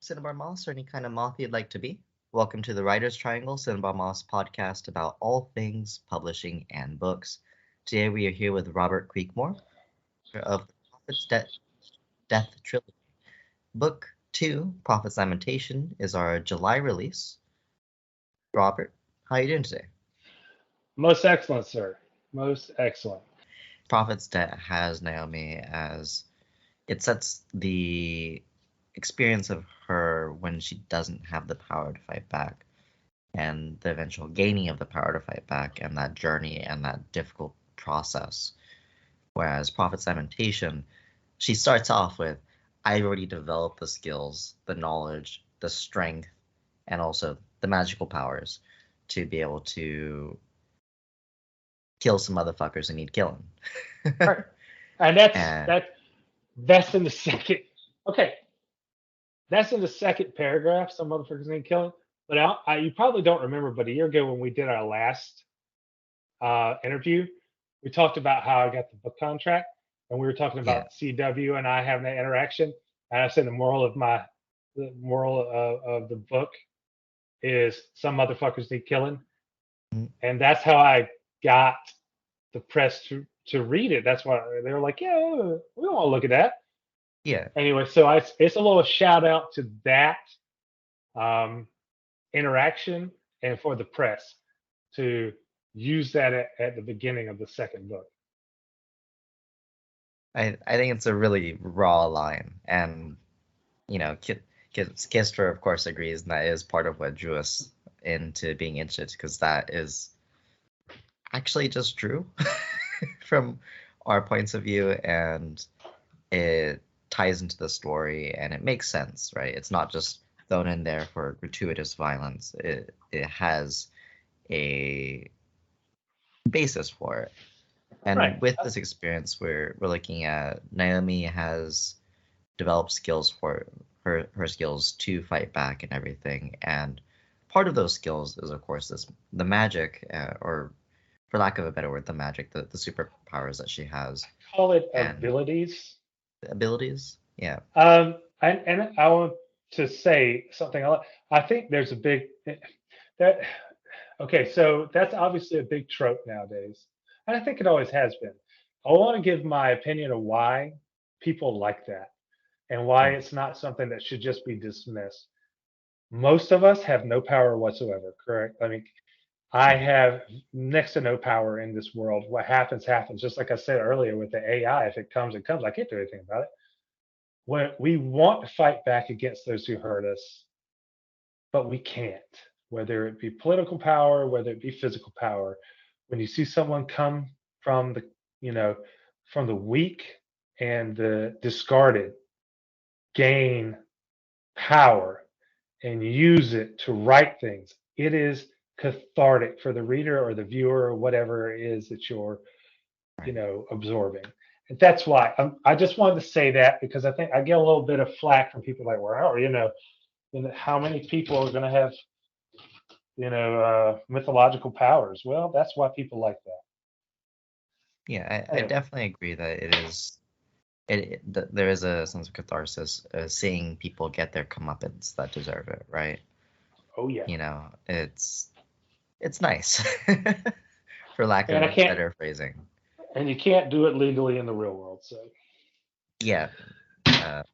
Cinnabar Moss, or any kind of moth you'd like to be. Welcome to the Writer's Triangle Cinnabar Moss podcast about all things publishing and books. Today we are here with Robert Creekmore of the Prophet's Death Trilogy. Book 2, Prophet's Lamentation, is our July release. Robert, how are you doing today? Most excellent, sir. Most excellent. Prophet's Death has Naomi as it sets the experience of her when she doesn't have the power to fight back, and the eventual gaining of the power to fight back, and that journey and that difficult process. Whereas Prophet's Lamentation, she starts off with, I already developed the skills, the knowledge, the strength, and also the magical powers to be able to kill some motherfuckers who need killing. Right. And that's in the second. Okay, that's in the second paragraph. Some motherfuckers need killing. But you probably don't remember, but a year ago when we did our last interview, we talked about how I got the book contract, and we were talking about CW and I having that interaction. And I said the moral of the book is some motherfuckers need killing, and that's how I got the press to read it. That's why they were like, yeah, we don't want to look at that. Yeah. Anyway, so it's a little shout out to that interaction, and for the press to use that at the beginning of the second book. I think it's a really raw line, and Kister of course agrees, and that is part of what drew us into being interested, because that is actually just true from our points of view, and it ties into the story and it makes sense, right? It's not just thrown in there for gratuitous violence. It has a basis for it. And right. With this experience, we're looking at Naomi has developed skills for her skills to fight back and everything. And part of those skills is, of course, the magic, or for lack of a better word, the magic, the superpowers that she has. Call it abilities. Abilities, yeah. And I want to say something. I think there's a big that. Okay, so that's obviously a big trope nowadays, and I think it always has been. I want to give my opinion of why people like that, and why it's not something that should just be dismissed. Most of us have no power whatsoever, correct? I mean, I have next to no power in this world. What happens, happens. Just like I said earlier with the AI, if it comes, it comes. I can't do anything about it. When we want to fight back against those who hurt us, but we can't, whether it be political power, whether it be physical power. When you see someone come from from the weak and the discarded, gain power and use it to right things, it is cathartic for the reader or the viewer or whatever it is that you're, absorbing. And that's why I just wanted to say that, because I think I get a little bit of flack from people like, well, how many people are going to have, mythological powers? Well, that's why people like that. Yeah, I definitely agree that it is. There is a sense of catharsis seeing people get their comeuppance that deserve it, right? Oh yeah. It's nice, for lack of better phrasing. And you can't do it legally in the real world, so. Yeah.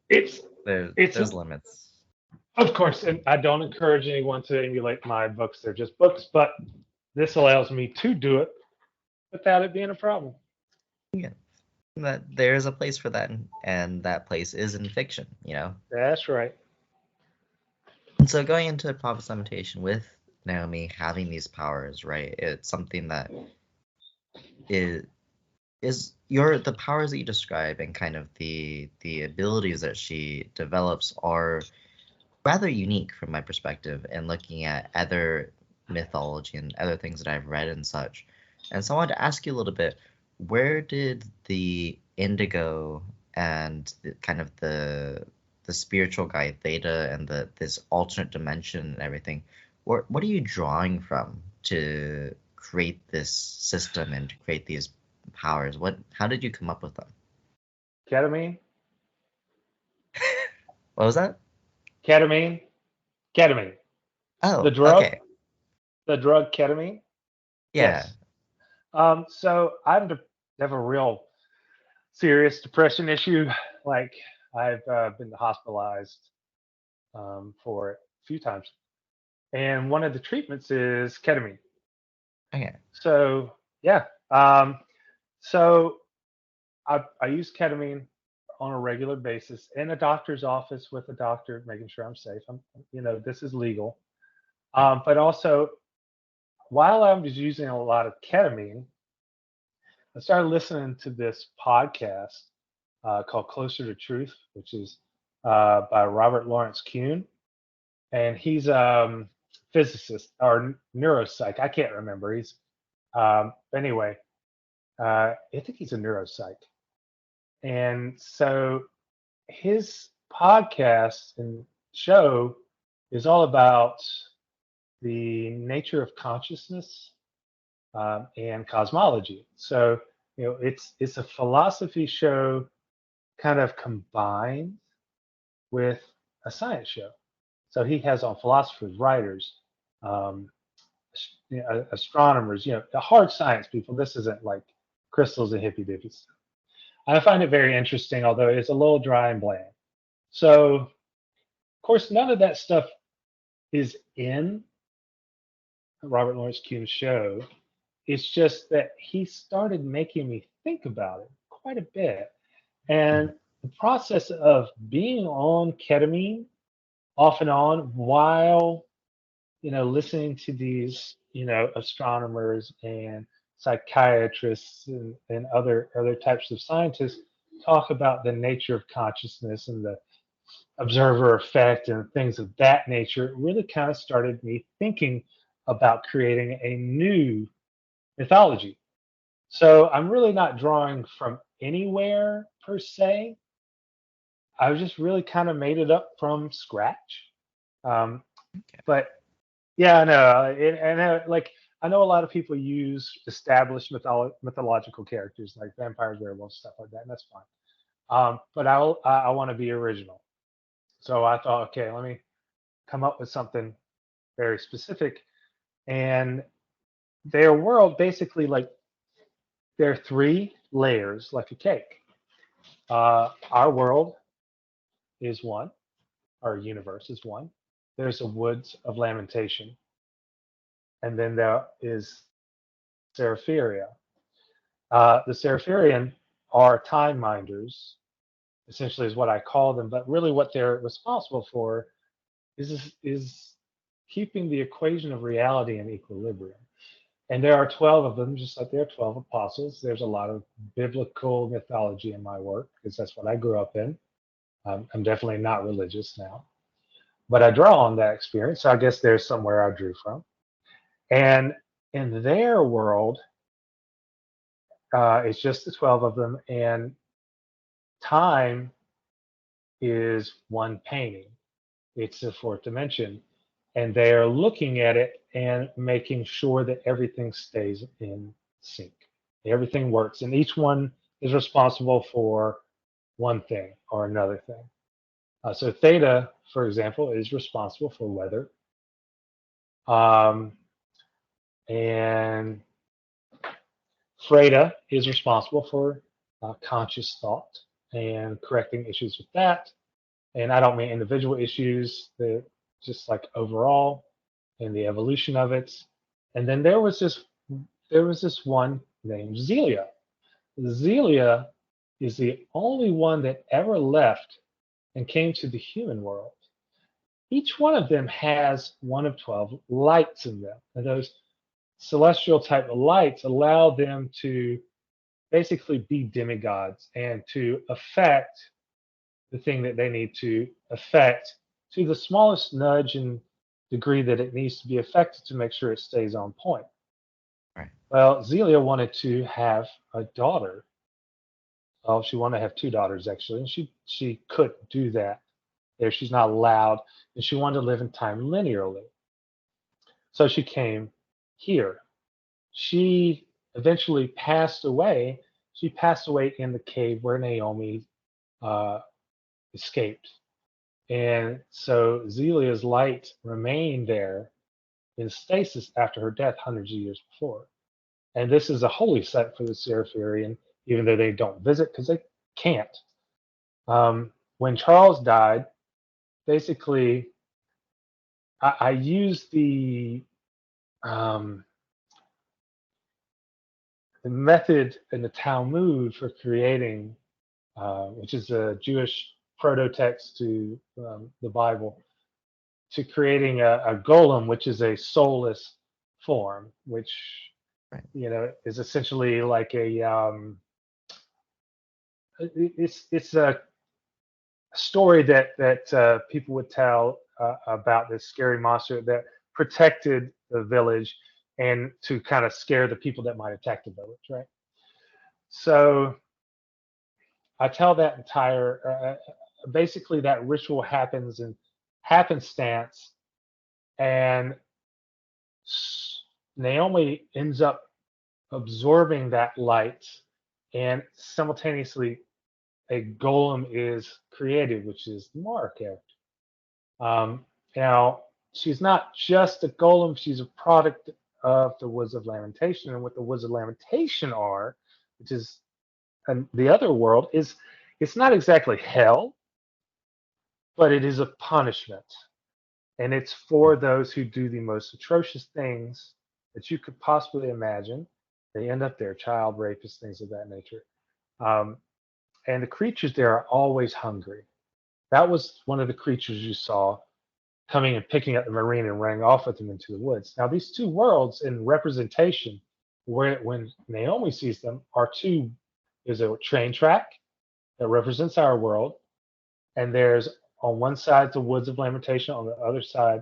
There's limits. Of course, and I don't encourage anyone to emulate my books. They're just books, but this allows me to do it without it being a problem. Yeah. That there is a place for that, and that place is in fiction, That's right. And so going into Prophet's Lamentation with Naomi having these powers, right? It's something that is the powers that you describe, and kind of the abilities that she develops are rather unique from my perspective, and looking at other mythology and other things that I've read and such. And so I wanted to ask you a little bit, where did the indigo and the spiritual guide Theta and this alternate dimension and everything, what are you drawing from to create this system and to create these powers? How did you come up with them? Ketamine? What was that? Ketamine, ketamine, Oh, the drug, okay. the drug ketamine. Yeah. Yes. So have a real serious depression issue. Like I've been hospitalized for it a few times, and one of the treatments is ketamine. Okay. So yeah, so I use ketamine on a regular basis in a doctor's office with a doctor, making sure I'm safe. This is legal. Right. But also, while I was using a lot of ketamine, I started listening to this podcast called Closer to Truth, which is by Robert Lawrence Kuhn, and he's physicist or neuropsych. I can't remember. He's anyway. I think he's a neuropsych, and so his podcast and show is all about the nature of consciousness and cosmology. So it's a philosophy show kind of combined with a science show. So he has on philosophers, writers, um, astronomers, the hard science people. This isn't like crystals and hippy dippy stuff. I find it very interesting, although it's a little dry and bland. So, of course, none of that stuff is in Robert Lawrence Kuhn's show. It's just that he started making me think about it quite a bit. Mhm. And the process of being on ketamine off and on while, listening to these, astronomers and psychiatrists and other types of scientists talk about the nature of consciousness and the observer effect and things of that nature, it really kind of started me thinking about creating a new mythology. So I'm really not drawing from anywhere per se. I just really kind of made it up from scratch. Um, Okay. but yeah, I know, like I know a lot of people use established mythological characters like vampires, werewolves, stuff like that, and that's fine. But I want to be original. So I thought, okay, let me come up with something very specific. And their world basically like there are three layers like a cake. Our world is one, our universe is one. There's a woods of lamentation, and then there is Seraphiria. The Seraphirian are time minders, essentially is what I call them, but really what they're responsible for is keeping the equation of reality in equilibrium. And there are 12 of them, just like there are 12 apostles. There's a lot of biblical mythology in my work because that's what I grew up in. I'm definitely not religious now, but I draw on that experience. So I guess there's somewhere I drew from. And in their world, it's just the 12 of them, and time is one painting. It's the fourth dimension. And they are looking at it and making sure that everything stays in sync. Everything works, and each one is responsible for one thing or another thing. So theta, for example, is responsible for weather, um, and Freda is responsible for conscious thought and correcting issues with that. And I don't mean individual issues, just like overall and the evolution of it. And then there was this one named Zelia. Zelia is the only one that ever left and came to the human world. Each one of them has one of 12 lights in them. And those celestial type of lights allow them to basically be demigods and to affect the thing that they need to affect to the smallest nudge and degree that it needs to be affected to make sure it stays on point. Right. Well, Zelia wanted to have a daughter. Well, she wanted to have two daughters actually, and she couldn't do that. There, she's not allowed, and she wanted to live in time linearly. So she came here. She eventually passed away. She passed away in the cave where Naomi uh, escaped. And so Zelia's light remained there in stasis after her death hundreds of years before. And this is a holy site for the Seraphirian, even though they don't visit because they can't. When Charles died, basically, I used um, the method in the Talmud for creating, which is a Jewish proto-text to the Bible, to creating a golem, which is a soulless form, which Right. is essentially like it's a story that people would tell about this scary monster that protected the village and to kind of scare the people that might attack the village, right? So I tell that entire, basically that ritual happens in happenstance, and Naomi ends up absorbing that light, and simultaneously a golem is created, which is the Mara character. Now, she's not just a golem, she's a product of the Woods of Lamentation. And what the Woods of Lamentation are, which is the other world, is it's not exactly hell, but it is a punishment. And it's for those who do the most atrocious things that you could possibly imagine. They end up there, child rapists, things of that nature. Um, and the creatures there are always hungry. That was one of the creatures you saw coming and picking up the marine and running off with them into the woods. Now, these two worlds in representation, where when Naomi sees them, are two. There's a train track that represents our world, and there's on one side the woods of lamentation, on the other side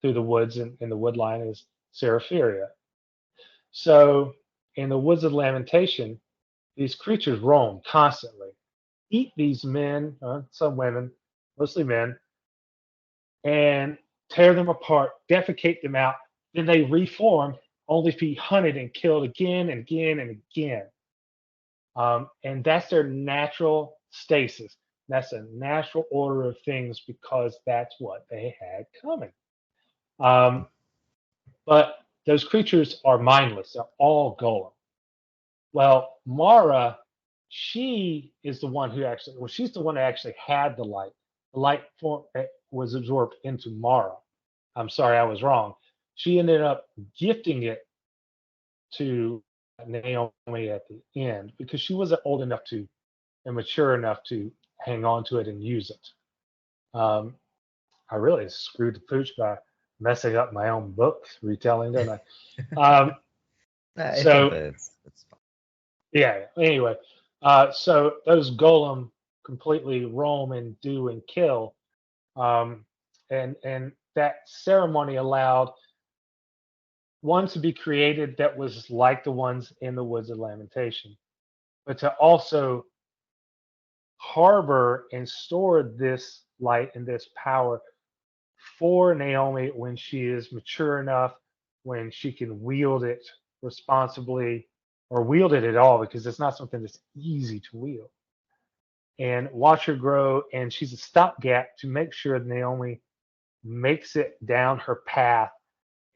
through the woods and in the wood line is Seraphiria. So in the woods of lamentation, these creatures roam constantly, eat these men, some women, mostly men, and tear them apart, defecate them out. Then they reform, only to be hunted and killed again and again and again. And that's their natural stasis. That's a natural order of things because that's what they had coming. Um, but those creatures are mindless. They're all golem. Well, Mara, she is the one who actually, well, she's the one that actually had the light. The light was absorbed into Mara. I'm sorry, I was wrong. She ended up gifting it to Naomi at the end because she wasn't old enough to and mature enough to hang on to it and use it. I really screwed the pooch by messing up my own book retelling, didn't I? I think So that it's fine. yeah. Anyway, so those golem completely roam and do and kill, um, and that ceremony allowed one to be created that was like the ones in the Woods of Lamentation, but to also harbor and store this light and this power for Naomi when she is mature enough, when she can wield it responsibly or wield it at all, because it's not something that's easy to wield. And watch her grow, and she's a stopgap to make sure that Naomi makes it down her path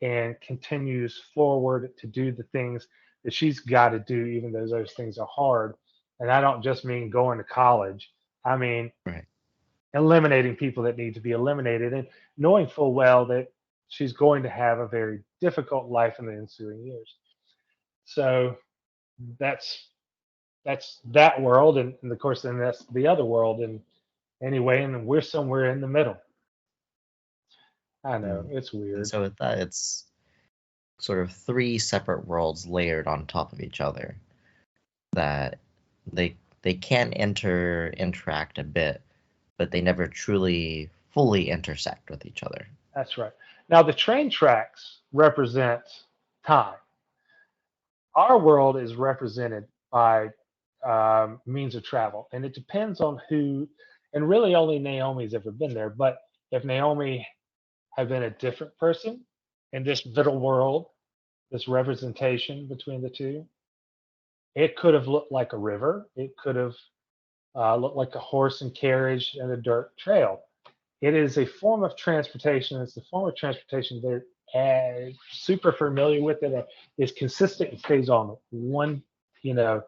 and continues forward to do the things that she's got to do, even though those things are hard. And I don't just mean going to college. I mean Right. eliminating people that need to be eliminated and knowing full well that she's going to have a very difficult life in the ensuing years. So that's that world, and of course then that's the other world, and anyway, and we're somewhere in the middle. I know Mm. it's And weird. so with that, it's sort of three separate worlds layered on top of each other that they can interact a bit, but they never truly fully intersect with each other. That's right. Now the train tracks represent time. Our world is represented by means of travel, and it depends on who. And really, only Naomi's ever been there. But if Naomi had been a different person in this middle world, this representation between the two, it could have looked like a river. It could have looked like a horse and carriage and a dirt trail. it is a form of transportation. It's a form of transportation that super familiar with it, is consistent and stays on one, you know,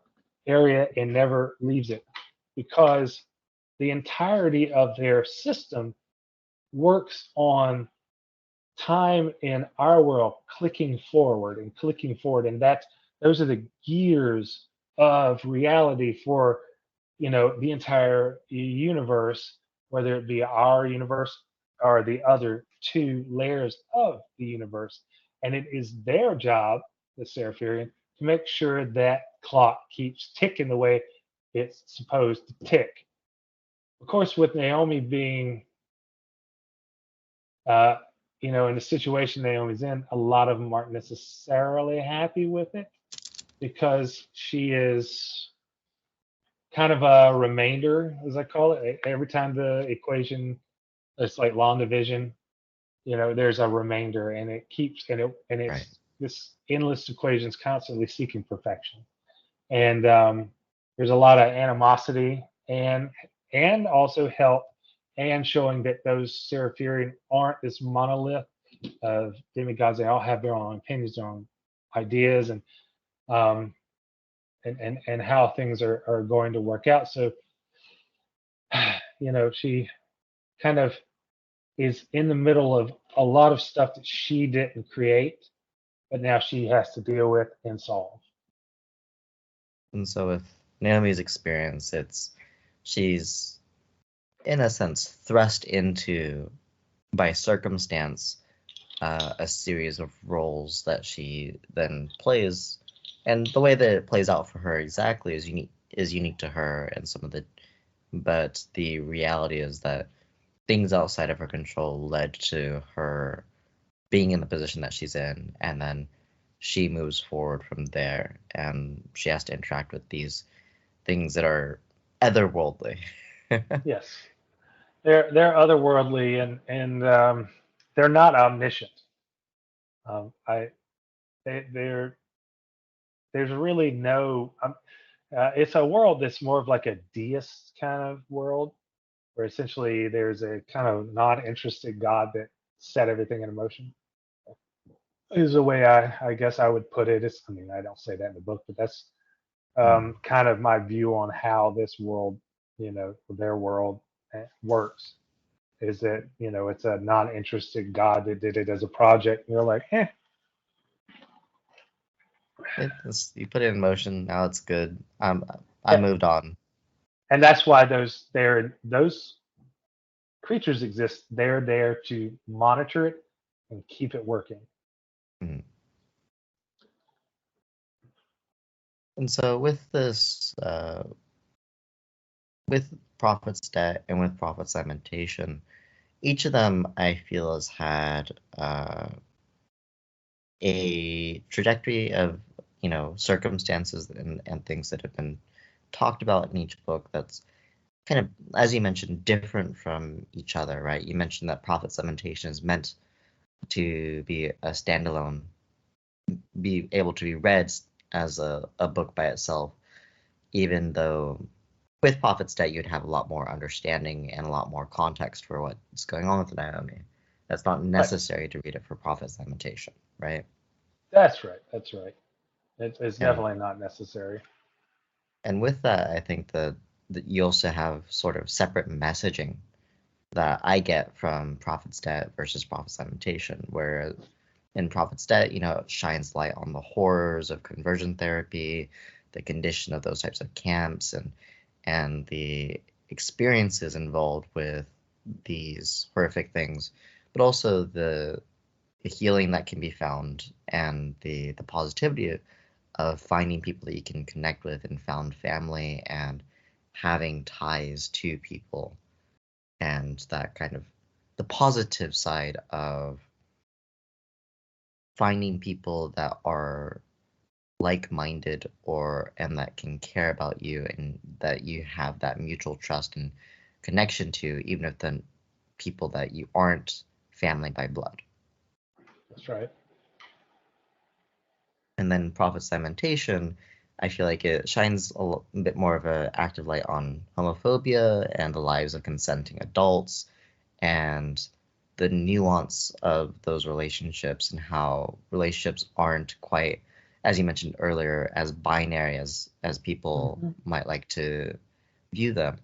area and never leaves it, because the entirety of their system works on time in our world clicking forward and clicking forward, and those are the gears of reality for, the entire universe, whether it be our universe or the other two layers of the universe. And it is their job, the Seraphirian, to make sure that clock keeps ticking the way it's supposed to tick. Of course, with Naomi being, uh, in the situation Naomi's in, a lot of them aren't necessarily happy with it, because she is kind of a remainder, as I call it. Every time the equation, it's like long division, there's a remainder, and it keeps, and Right. it's this endless equations constantly seeking perfection. And there's a lot of animosity, and also help, and showing that those Seraphirian aren't this monolith of demigods. They all have their own opinions, their own ideas, um, and how things are going to work out. So, she kind of is in the middle of a lot of stuff that she didn't create, but now she has to deal with and solve. And so with Naomi's experience, she's in a sense thrust into, by circumstance, a series of roles that she then plays, and the way that it plays out for her exactly is unique to her, and but the reality is that things outside of her control led to her being in the position that she's in, and then she moves forward from there, and she has to interact with these things that are otherworldly. Yes, they're otherworldly, and they're not omniscient. I they're there's really no. It's a world that's more of like a deist kind of world, where essentially there's a kind of non-interested God that set everything in motion. Is the way I guess I would put it. I mean, I don't say that in the book, but that's Mm. kind of my view on how this world, their world works. Is that, it's a non-interested God that did it as a project. And you're like, You put it in motion. Now it's good. I yeah. moved on. And that's why those creatures exist. They're there to monitor it and keep it working. Mm. And so with this, with Prophet's Debt and with Prophet's Lamentation, each of them I feel has had a trajectory of, circumstances and things that have been talked about in each book that's kind of, as you mentioned, different from each other, right? You mentioned that Prophet's Lamentation is meant to be a standalone, be able to be read as a book by itself, even though with Prophet's Debt you'd have a lot more understanding and a lot more context for what's going on with Naomi. That's not Right. necessary to read it for Prophet's Lamentation, right? That's right. That's right. It's And definitely not necessary. and with that, I think that you also have sort of separate messaging that I get from Prophet's Debt versus Prophet's Lamentation, where in Prophet's Debt, it shines light on the horrors of conversion therapy, the condition of those types of camps, and the experiences involved with these horrific things, but also the healing that can be found, and the positivity of finding people that you can connect with and found family and having ties to people, and that kind of the positive side of finding people that are like-minded and that can care about you and that you have that mutual trust and connection to, even if the people that you aren't family by blood. That's right. And then Prophet's Lamentation, I feel like it shines bit more of an active light on homophobia and the lives of consenting adults, and the nuance of those relationships and how relationships aren't quite, as you mentioned earlier, as binary as people Mhm. might like to view them.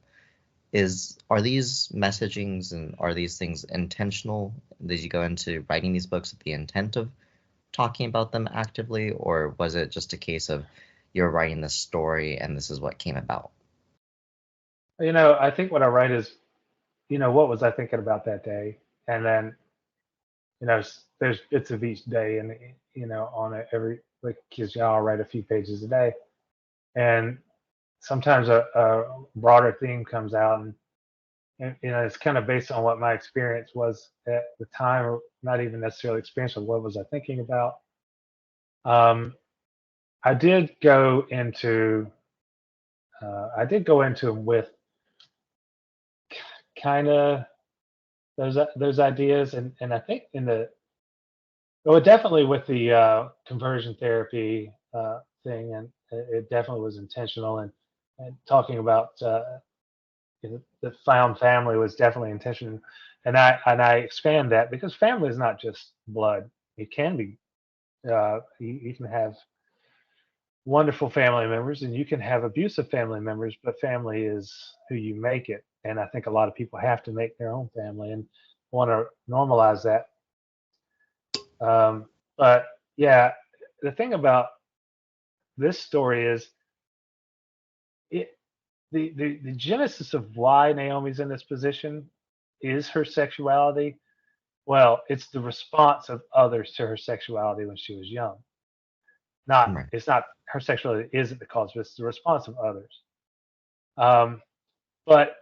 Are these messagings and are these things intentional? Did you go into writing these books with the intent of talking about them actively, or was it just a case of you're writing this story and this is what came about? I think what I write is, what was I thinking about that day? And then, there's bits of each day, and on it every like because I'll write a few pages a day, and sometimes a broader theme comes out, and it's kind of based on what my experience was at the time, or not even necessarily experience, or what was I thinking about. Um, I did go into I did go into them with kind of those ideas, and I think in the well, definitely with the conversion therapy thing, and it definitely was intentional, and talking about the found family was definitely intentional, and I expand that because family is not just blood. It can be you can have wonderful family members and you can have abusive family members, but family is who you make it. And I think a lot of people have to make their own family and want to normalize that. But yeah, the thing about this story is it the genesis of why Naomi's in this position is her sexuality. Well, it's the response of others to her sexuality when she was young. Not Right. it's not her sexuality isn't the cause, but it's the response of others. Um, but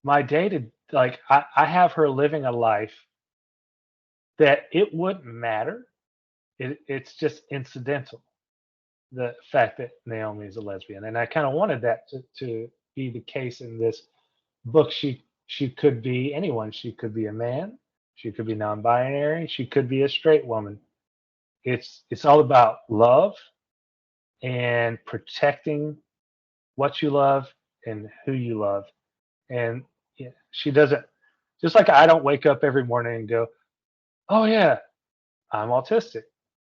my day to like I have her living a life that it wouldn't matter. It's just incidental. The fact that Naomi is a lesbian, and I kind of wanted that to be the case in this book. She could be anyone. She could be a man. She could be non-binary. She could be a straight woman. It's all about love and protecting what you love and who you love. And yeah, she doesn't just like I don't wake up every morning and go, "Oh yeah, I'm autistic."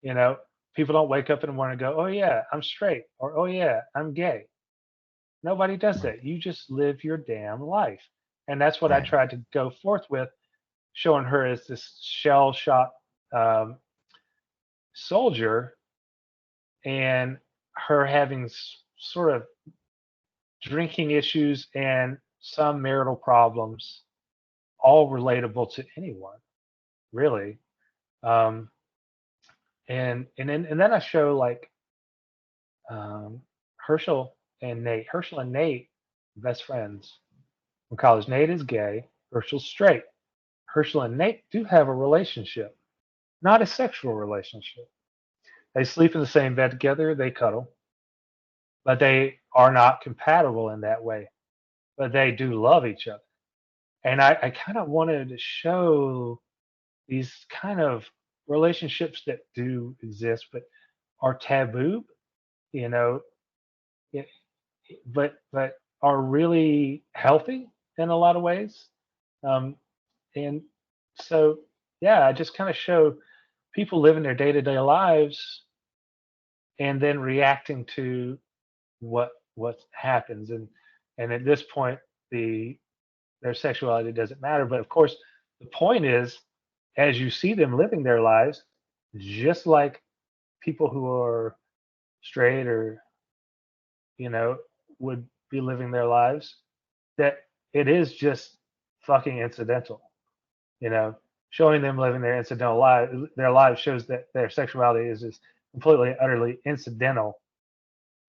You know, people don't wake up in the morning and go, "Oh yeah, I'm straight," or "Oh yeah, I'm gay." Nobody does Right. that. You just live your damn life. And that's what I Right. tried to go forth with, showing her as this shell shocked um, soldier and her having sort of drinking issues and some marital problems, all relatable to anyone, really. Um, and then I show like um, Herschel and Nate. Herschel and Nate, best friends from college. Nate is gay. Herschel's straight. Herschel and Nate do have a relationship, not a sexual relationship. They sleep in the same bed together. They cuddle, but they are not compatible in that way. But they do love each other. And I kind of wanted to show these kind of relationships that do exist, but are taboo, you know, it, but are really healthy in a lot of ways. Um, and so, yeah, I just kind of show people living their day to day lives and then reacting to what happens. And at this point, their sexuality doesn't matter. But of course, the point is, as you see them living their lives, just like people who are straight or you know would be living their lives, that it is just fucking incidental. You know, showing them living their incidental life, their lives shows that their sexuality is just completely, utterly incidental,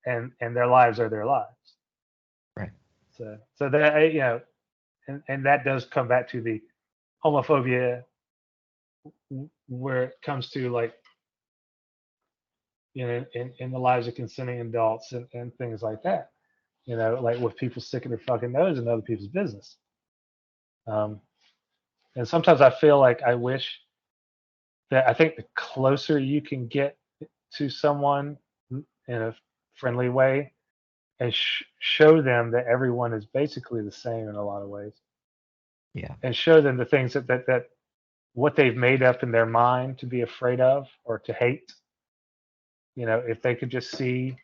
and their lives are their lives. Right. So that and that does come back to the homophobia where it comes to like in the lives of consenting adults and things like that. Like with people sticking their fucking nose in other people's business. Um, and sometimes I feel like I wish that I think the closer you can get to someone in a friendly way and show them that everyone is basically the same in a lot of ways. Yeah. and show them the things that what they've made up in their mind to be afraid of or to hate. If they could just see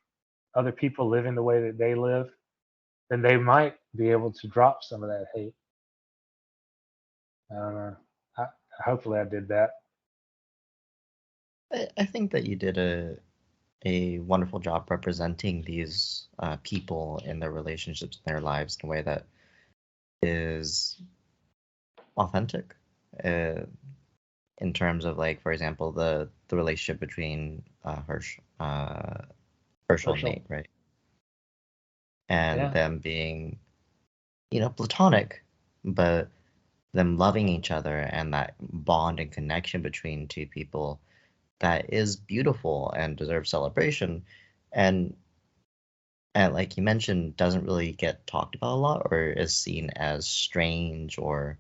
other people living the way that they live, then they might be able to drop some of that hate. I don't know. I, Hopefully, I did that. I think that you did a wonderful job representing these people in their relationships in their lives in a way that is authentic. Uh, in terms of, like, for example, the relationship between Herschel and Herschel. Nate, right? And Yeah. them being, platonic, but them loving each other and that bond and connection between two people that is beautiful and deserves celebration. And and like you mentioned, doesn't really get talked about a lot or is seen as strange or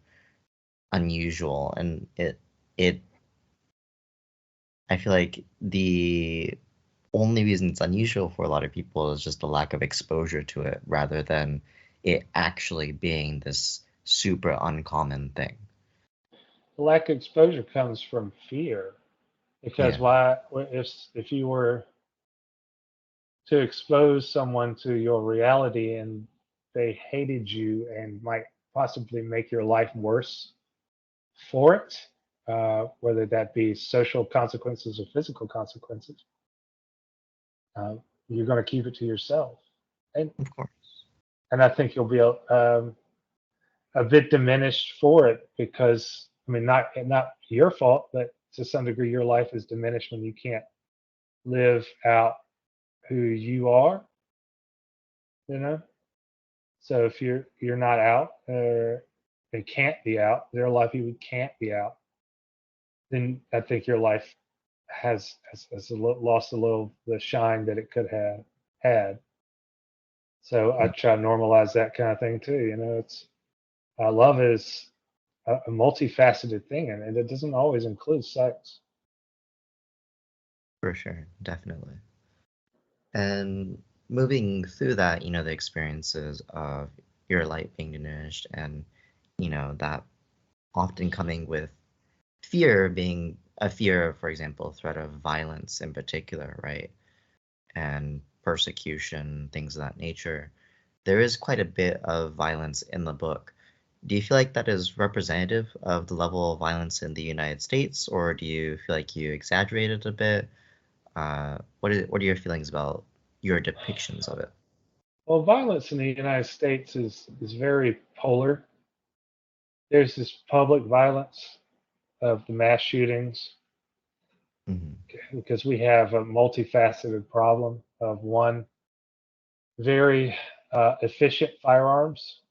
unusual. And it I feel like the only reason it's unusual for a lot of people is just the lack of exposure to it rather than it actually being this super uncommon thing. The lack of exposure comes from fear, because Yeah, why? If you were to expose someone to your reality and they hated you and might possibly make your life worse for it, whether that be social consequences or physical consequences, uh, you're going to keep it to yourself. And of course. and I think you'll be a bit diminished for it because I mean not your fault, but to some degree your life is diminished when you can't live out who you are, you know. So if you're not out and can't be out, there are a lot of people who can't be out. Then I think your life has lost a little the shine that it could have had. So I Yeah, try to normalize that kind of thing too. It's love is a multifaceted thing, and it doesn't always include sex. for sure, definitely. And moving through that, the experiences of your light being diminished and, that often coming with fear being a fear, for example, threat of violence in particular, right? And persecution, things of that nature. There is quite a bit of violence in the book. Do you feel like that is representative of the level of violence in the United States, or do you feel like you exaggerated a bit? What are your feelings about your depictions of it? Well, violence in the United States is very polar. There's this public violence of the mass shootings Hmm. because we have a multifaceted problem of one very efficient firearms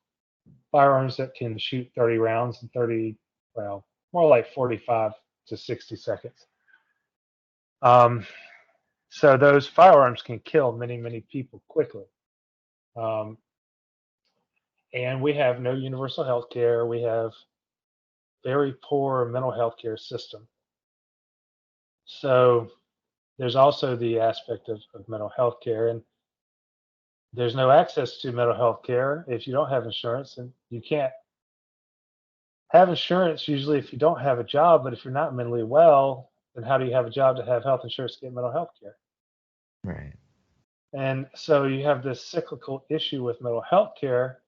that can shoot 30 rounds in 30, well, more like 45 to 60 seconds. Um, so those firearms can kill many, many people quickly. Um, and we have no universal health care. We have very poor mental health care system. So there's also the aspect of mental health care, and there's no access to mental health care if you don't have insurance, and you can't have insurance usually if you don't have a job. But if you're not mentally well, then how do you have a job to have health insurance to get mental health care? Right. And so you have this cyclical issue with mental health care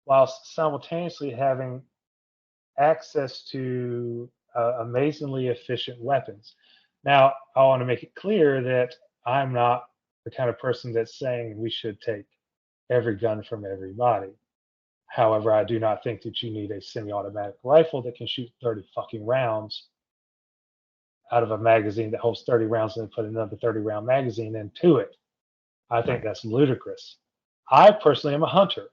while simultaneously having access to amazingly efficient weapons. Now, I want to make it clear that I'm not the kind of person that's saying we should take every gun from everybody. However, I do not think that you need a semi automatic rifle that can shoot 30 fucking rounds out of a magazine that holds 30 rounds and then put another 30-round magazine into it. I think Right. that's ludicrous. I personally am a hunter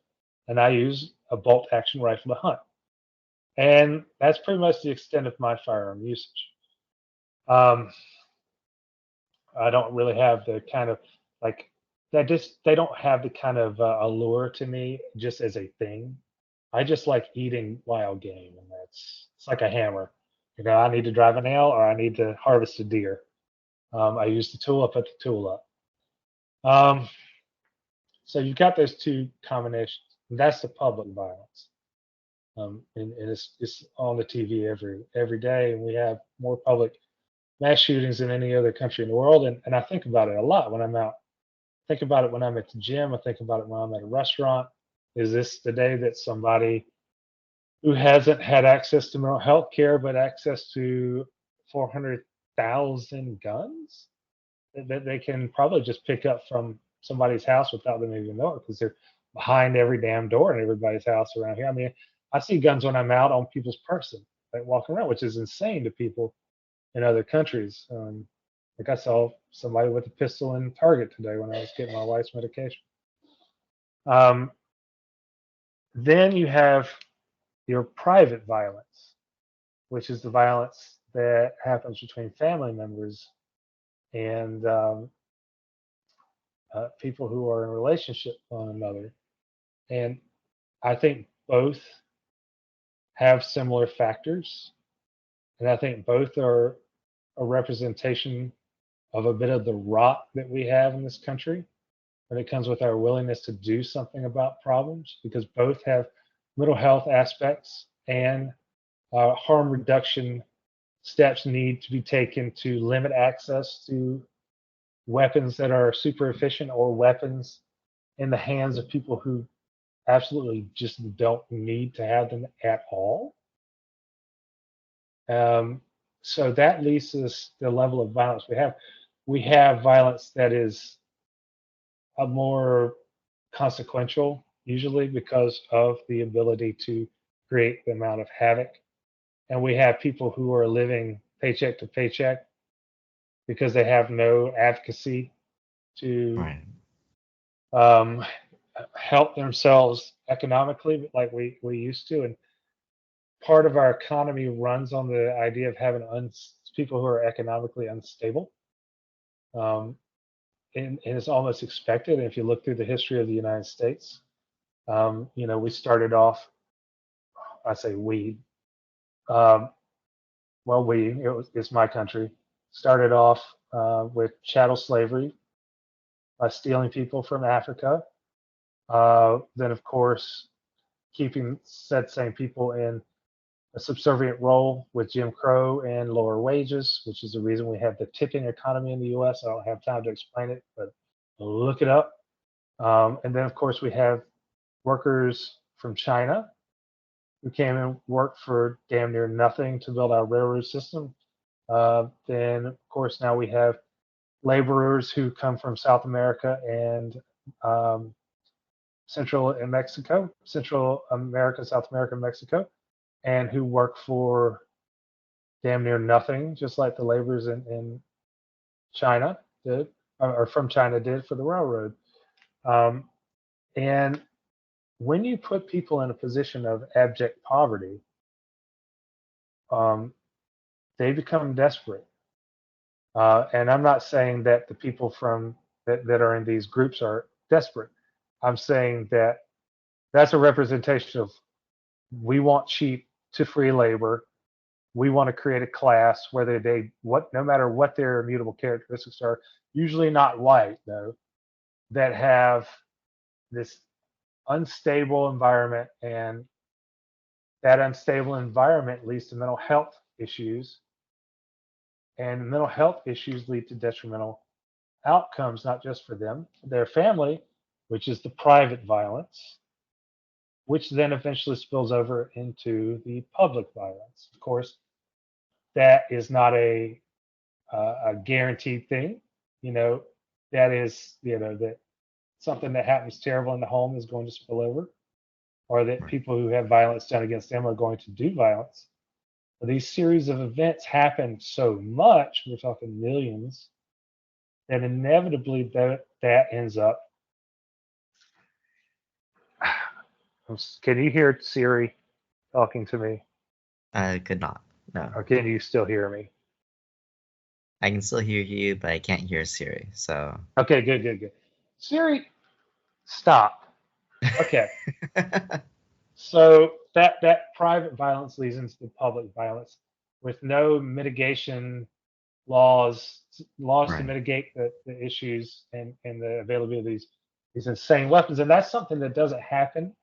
and I use a bolt action rifle to hunt. And that's pretty much the extent of my firearm usage. Um, I don't really have the kind of like that. Just they don't have the kind of allure to me just as a thing. I just like eating wild game, and it's like a hammer. I need to drive a nail or I need to harvest a deer. I use the tool. I put the tool up. Um, so you've got those two combinations. That's the public violence. and it's on the TV every day, and we have more public mass shootings than any other country in the world. And I think about it a lot when I'm out. Think about it when I'm at the gym. I think about it when I'm at a restaurant. Is this the day that somebody who hasn't had access to mental health care but access to 400,000 guns that they can probably just pick up from somebody's house without them even knowing because they're behind every damn door in everybody's house around here. I mean, I see guns when I'm out on people's person, like walking around, which is insane to people in other countries. Like I saw somebody with a pistol in Target today when I was getting my wife's medication. Um, then you have your private violence, which is the violence that happens between family members and people who are in relationship with one another. And I think both have similar factors, and I think both are a representation of a bit of the rot that we have in this country when it comes with our willingness to do something about problems, because both have mental health aspects and harm reduction steps need to be taken to limit access to weapons that are super efficient or weapons in the hands of people who absolutely just don't need to have them at all. Um, so that leads us the level of violence we have. We have violence that is a more consequential, usually because of the ability to create the amount of havoc. And we have people who are living paycheck to paycheck because they have no advocacy to Right. um, help themselves economically like we used to. And part of our economy runs on the idea of having people who are economically unstable. Um, and it's almost expected. And if you look through the history of the United States, we started off, I say we, um, it's my country, started off with chattel slavery by stealing people from Africa. Then, of course, keeping said same people in a subservient role with Jim Crow and lower wages, which is the reason we have the tipping economy in the US. I don't have time to explain it, but look it up. And then, of course, we have workers from China who came and worked for damn near nothing to build our railroad system. Then, of course, now we have laborers who come from South America and um, Central America, South America, and Mexico, and who work for damn near nothing, just like the laborers in China did, or from China did for the railroad. Um, and when you put people in a position of abject poverty, um, they become desperate. And I'm not saying that the people that are in these groups are desperate. I'm saying that that's a representation of we want cheap to free labor. We want to create a class whether no matter what their immutable characteristics are, usually not white though, that have this unstable environment, and that unstable environment leads to mental health issues, and mental health issues lead to detrimental outcomes, not just for them, their family, which is the private violence, which then eventually spills over into the public violence. Of course, that is not a guaranteed thing. You know, that is, that something that happens terrible in the home is going to spill over, or that Right. people who have violence done against them are going to do violence. But these series of events happen so much, we're talking millions, that inevitably that ends up. Can you hear Siri talking to me? I could not. No. Or can you still hear me? I can still hear you, but I can't hear Siri. So. Okay, good. Siri, stop. Okay. So that private violence leads into the public violence with no mitigation laws to Right. mitigate the issues and the availability of these insane weapons. And that's something that doesn't happen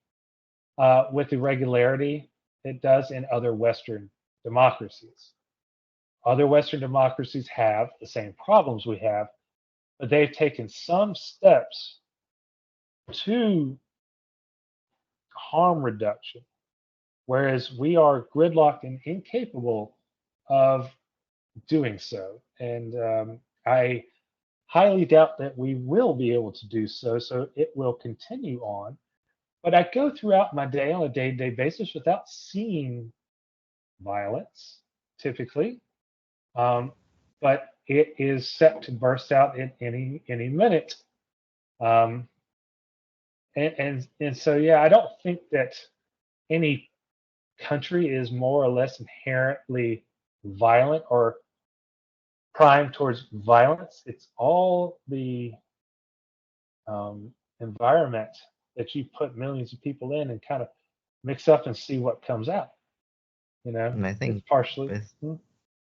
with the regularity it does in other Western democracies. Other Western democracies have the same problems we have, but they've taken some steps to harm reduction, whereas we are gridlocked and incapable of doing so. And I highly doubt that we will be able to do so. So it will continue on. But I go throughout my day on a day to day basis without seeing violence, typically. Um, but it is set to burst out in any minute. Um, and so yeah, I don't think that any country is more or less inherently violent or primed towards violence. It's all the um, environment that you put millions of people in and kind of mix up and see what comes out. You know, And I it's think partially. with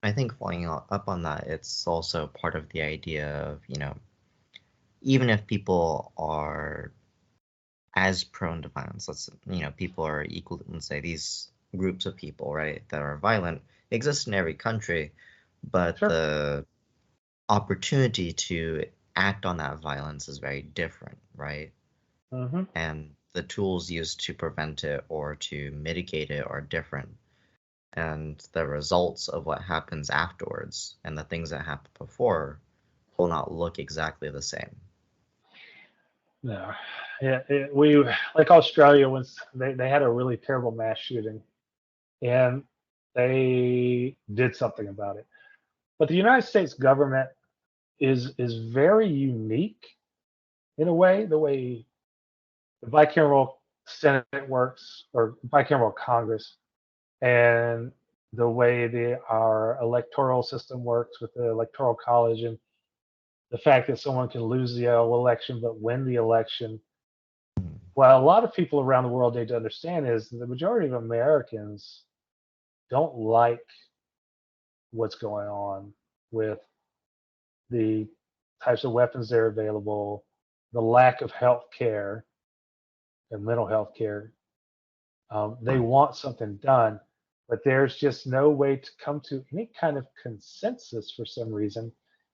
I think following up on that, it's also part of the idea of, even if people are as prone to violence, people are equal, let's say these groups of people, right, that are violent exist in every country, but Sure. the opportunity to act on that violence is very different, right? Hmm. And the tools used to prevent it or to mitigate it are different. And the results of what happens afterwards and the things that happened before will not look exactly the same. No. Yeah, we like Australia was they had a really terrible mass shooting and they did something about it. But the United States government is very unique in a way, the way the bicameral Senate works or bicameral Congress and the way our electoral system works with the electoral college and the fact that someone can lose the election but win the election. Well, a lot of people around the world need to understand is the majority of Americans don't like what's going on with the types of weapons that are available, the lack of health care and mental health care. They want something done, but there's just no way to come to any kind of consensus for some reason.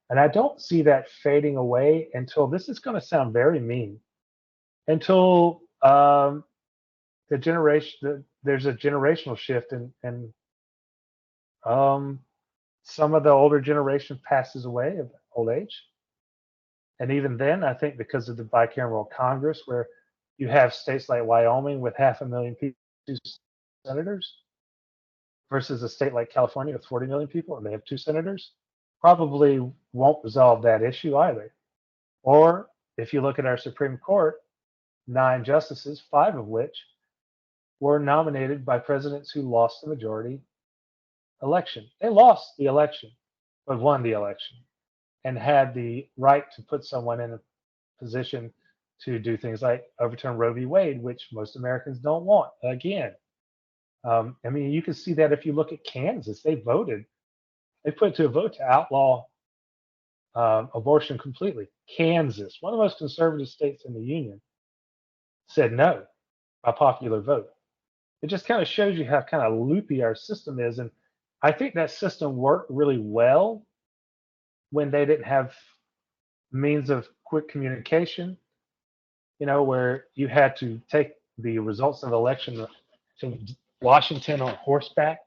And I don't see that fading away until this is going to sound very mean until there's a generational shift and um, some of the older generation passes away of old age. And even then, I think because of the bicameral Congress, where you have states like Wyoming with 500,000 people, two senators, versus a state like California with 40 million people, and they have two senators, probably won't resolve that issue either. Or if you look at our Supreme Court, 9 justices, 5 of which were nominated by presidents who lost the majority election. They lost the election, but won the election and had the right to put someone in a position to do things like overturn Roe v. Wade, which most Americans don't want. Again, I mean, you can see that if you look at Kansas, they put it to a vote to outlaw abortion completely. Kansas, one of the most conservative states in the union, said no by popular vote. It just kind of shows you how kind of loopy our system is. And I think that system worked really well when they didn't have means of quick communication, where you had to take the results of the election to Washington on horseback.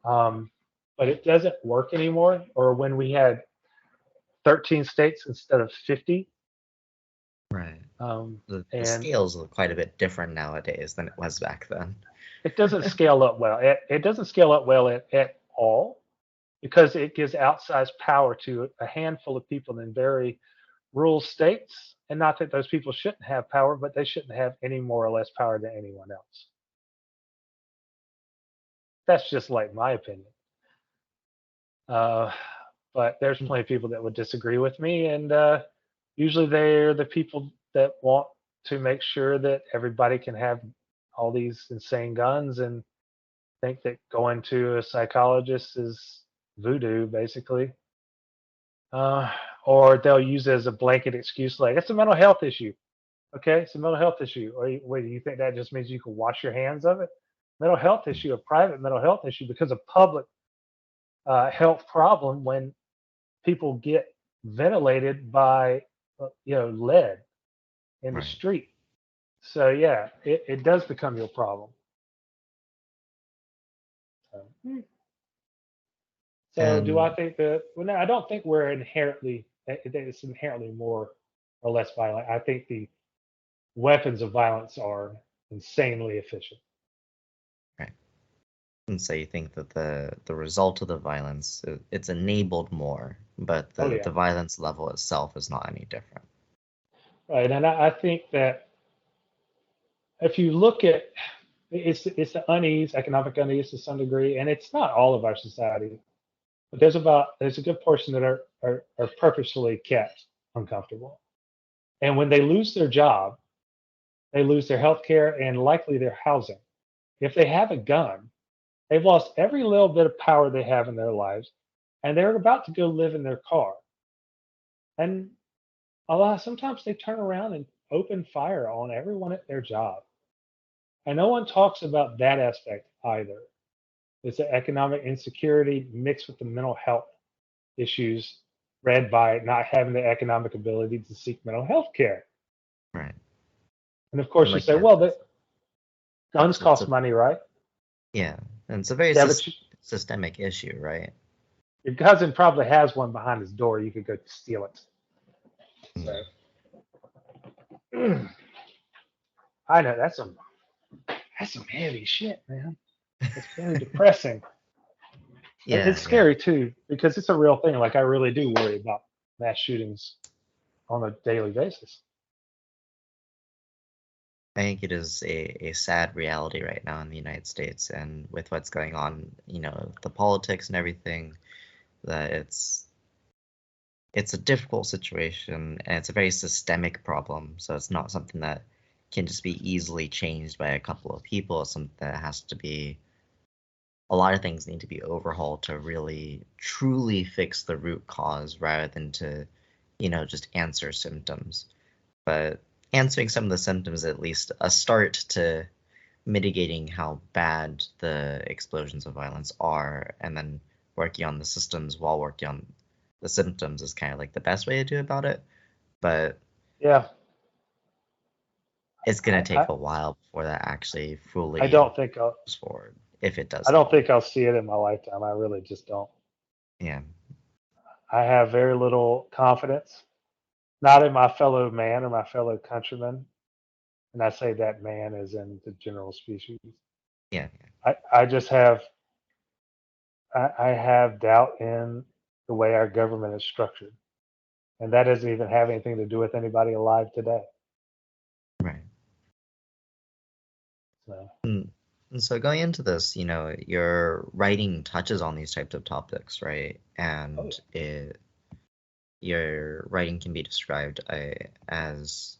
Um, but it doesn't work anymore. Or when we had 13 states instead of 50. Right. The And scales look quite a bit different nowadays than it was back then. it doesn't scale up well. It doesn't scale up well at all because it gives outsized power to a handful of people in very rural states. And not that those people shouldn't have power, but they shouldn't have any more or less power than anyone else. That's just like my opinion. Uh, but there's plenty of people that would disagree with me. And usually they're the people that want to make sure that everybody can have all these insane guns and think that going to a psychologist is voodoo, basically. Uh, or they'll use it as a blanket excuse, like it's a mental health issue. Okay, it's a mental health issue. Or wait, do you think that just means you can wash your hands of it? mental health issue, a private mental health issue, because of public health problem when people get ventilated by lead in the Right. street. So yeah, it does become your problem. So, so do I And think that? Well, no, I don't think we're inherently. It's inherently more or less violent. I think the weapons of violence are insanely efficient. right. And so you think that the result of the violence it's enabled more, but Oh the yeah, violence level itself is not any different. right. And I think that if you look at it's the unease, economic unease to some degree, and it's not all of our society, but there's a good portion that are purposefully kept uncomfortable. And when they lose their job, they lose their health care and likely their housing. If they have a gun, they've lost every little bit of power they have in their lives, and they're about to go live in their car. And sometimes they turn around and open fire on everyone at their job. And no one talks about that aspect either. It's the economic insecurity mixed with the mental health issues bred by not having the economic ability to seek mental health care. Right. And of And course, you like say, well, the guns it's cost a money, right? yeah, and it's a very Yeah, but systemic issue, right? your cousin probably has one behind his door. You could go steal it. So Mm. I know that's some heavy shit, man. It's very depressing. Yeah, It's yeah. scary too because it's a real thing. Like I really do worry about mass shootings on a daily basis. I think it is a sad reality right now in the United States, and with what's going on, the politics and everything, that it's a difficult situation and it's a very systemic problem. So it's not something that can just be easily changed by a couple of people. It's something that has to be a lot of things need to be overhauled to really truly fix the root cause rather than to, just answer symptoms. But answering some of the symptoms is at least a start to mitigating how bad the explosions of violence are, and then working on the systems while working on the symptoms is kind of like the best way to do about it. But Yeah, it's gonna I, take I, a while before that actually I fully don't think I'll moves forward, if it I does at don't all. think I'll see it in my lifetime. I really just don't. Yeah. I have very little confidence, not in my fellow man or my fellow countrymen, and I say that man as in the general species. Yeah. I just I have doubt in the way our government is structured, and that doesn't even have anything to do with anybody alive today. Right. So, Mm. And so going into this, your writing touches on these types of topics, right? oh And yeah, your writing can be described as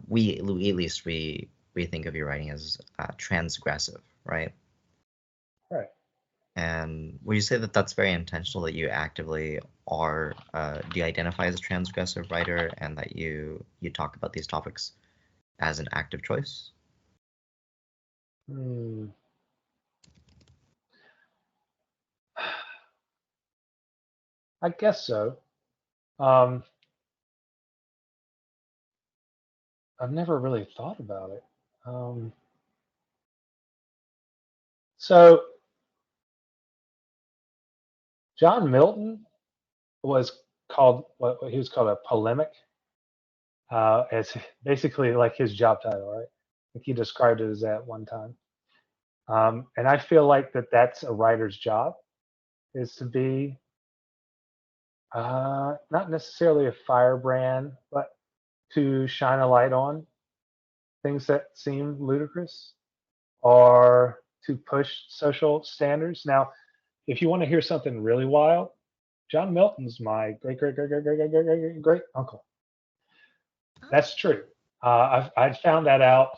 we at least we think of your writing as transgressive, right? right. And would you say that that's very intentional that you actively are do you identify as a transgressive writer and that you talk about these topics as an active choice? Hmm. I guess so. Um, I've never really thought about it. Um, so John Milton was called what he was called a polemic, as basically like his job title, right? I think he described it as that one time. And I feel like that's a writer's job is to be not necessarily a firebrand, but to shine a light on things that seem ludicrous or to push social standards. Now, if you want to hear something really wild, John Milton's my great great great great great great great great great uncle. That's true. I found that out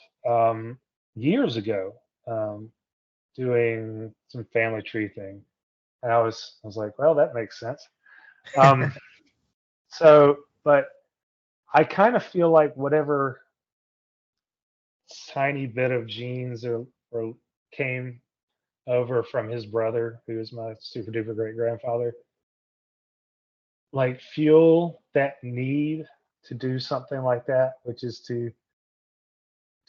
years ago, um, doing some family tree thing, and I was like, well, that makes sense. Um, but I kind of feel like whatever tiny bit of genes or came over from his brother, who was my super duper great grandfather, like fuel that need to do something like that, which is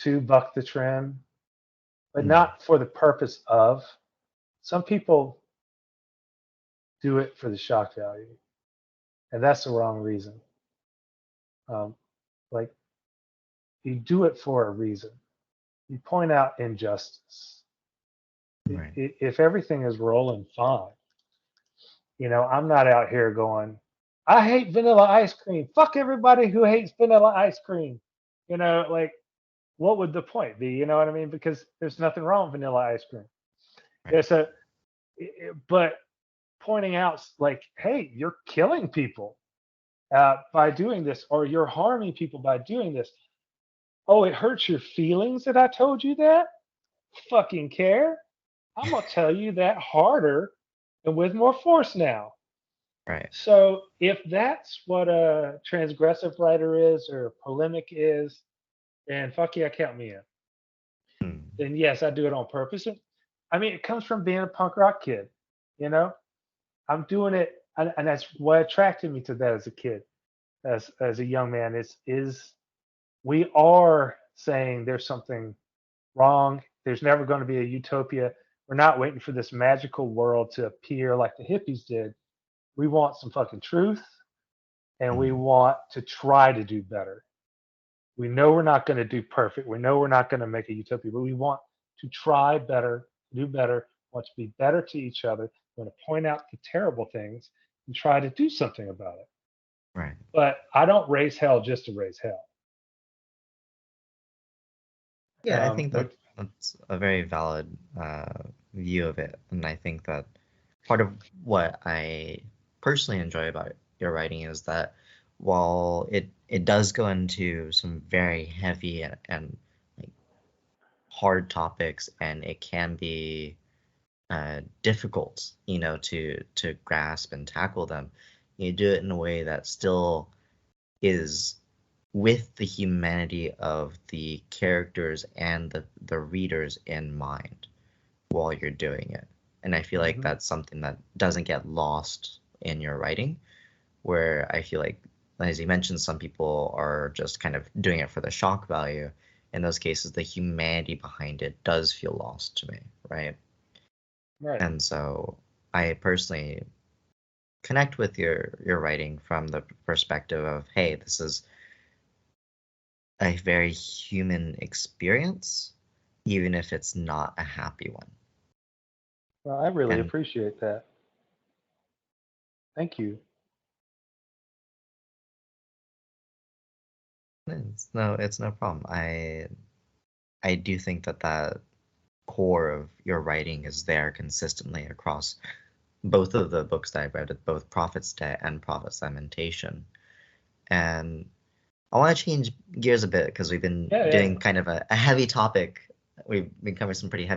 to buck the trend, but Mm, not for the purpose of. Some people do it for the shock value, and that's the wrong reason. Um, like you do it for a reason. You point out injustice. right. If everything is rolling fine, I'm not out here going, I hate vanilla ice cream. Fuck everybody who hates vanilla ice cream. Like what would the point be? You know what I mean? Because there's nothing wrong with vanilla ice cream. Right. It's a, but pointing out like, hey, you're killing people by doing this, or you're harming people by doing this. Oh, it hurts your feelings that I told you that? Fucking care. I'm gonna tell you that harder and with more force now. Right. So if that's what a transgressive writer is or polemic is, then fuck yeah, count me in. Mm, Then yes, I do it on purpose. I mean, it comes from being a punk rock kid. You know, I'm doing it, and that's what attracted me to that as a kid, as a young man. Is we are saying there's something wrong. There's never going to be a utopia. We're not waiting for this magical world to appear like the hippies did. We want some fucking truth, and we mm, want to try to do better. We know we're not going to do perfect. We know we're not going to make a utopia, but we want to try better, do better, want to be better to each other. We want to point out the terrible things and try to do something about it. right. But I don't raise hell just to raise hell. Yeah, I think that Which, that's a very valid view of it, and I think that part of what I personally enjoy about your writing is that while it does go into some very heavy and like hard topics, and it can be difficult, to grasp and tackle them, you do it in a way that still is with the humanity of the characters and the readers in mind while you're doing it. And I feel like mhm. that's something that doesn't get lost in your writing, where I feel like, as you mentioned, some people are just kind of doing it for the shock value. In those cases, the humanity behind it does feel lost to me, right? Right. And so I personally connect with your writing from the perspective of, hey, this is a very human experience, even if it's not a happy one. Well, I really And appreciate that. Thank you. it's no problem. I do think that core of your writing is there consistently across both of the books that I read, both Prophet's Debt and Prophet's Lamentation. And I want to change gears a bit because we've been Yeah, yeah. doing kind of a heavy topic. We've been covering some pretty heavy